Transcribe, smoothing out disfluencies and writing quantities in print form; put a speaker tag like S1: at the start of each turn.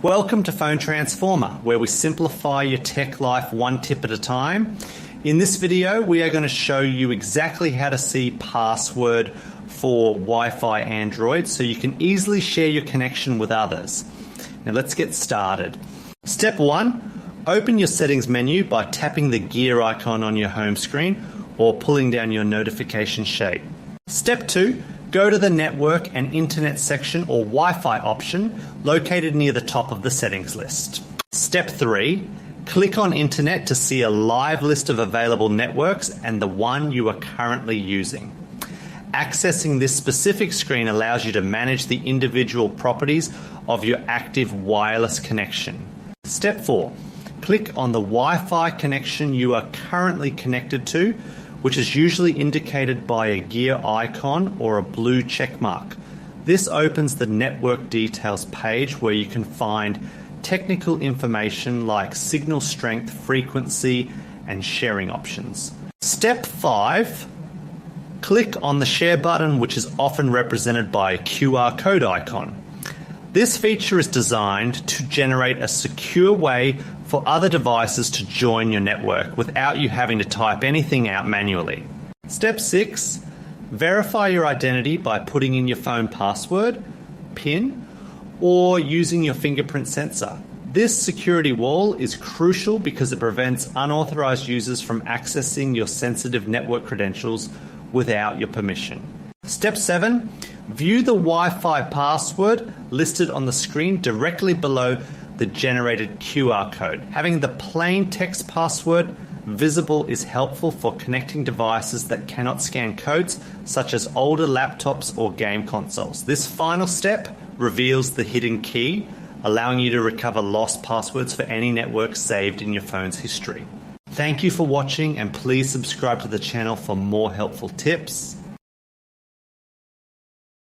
S1: Welcome to Phone Transformer, where we simplify your tech life one tip at a time. In this video, we are going to show you exactly how to see password for Wi-Fi Android so you can easily share your connection with others. Now let's get started. Step 1, open your settings menu by tapping the gear icon on your home screen or pulling down your notification shade. Step 2, go to the network and internet section or Wi-Fi option located near the top of the settings list. Step 3, click on internet to see a live list of available networks and the one you are currently using. Accessing this specific screen allows you to manage the individual properties of your active wireless connection. Step 4, click on the Wi-Fi connection you are currently connected to, which is usually indicated by a gear icon or a blue check mark. This opens the network details page where you can find technical information like signal strength, frequency, and sharing options. Step 5, click on the share button, which is often represented by a QR code icon. This feature is designed to generate a secure way for other devices to join your network without you having to type anything out manually. Step 6, verify your identity by putting in your phone password, PIN, or using your fingerprint sensor. This security wall is crucial because it prevents unauthorized users from accessing your sensitive network credentials without your permission. Step 7, view the Wi-Fi password listed on the screen directly below the generated QR code. Having the plain text password visible is helpful for connecting devices that cannot scan codes, such as older laptops or game consoles. This final step reveals the hidden key, allowing you to recover lost passwords for any network saved in your phone's history. Thank you for watching, and please subscribe to the channel for more helpful tips.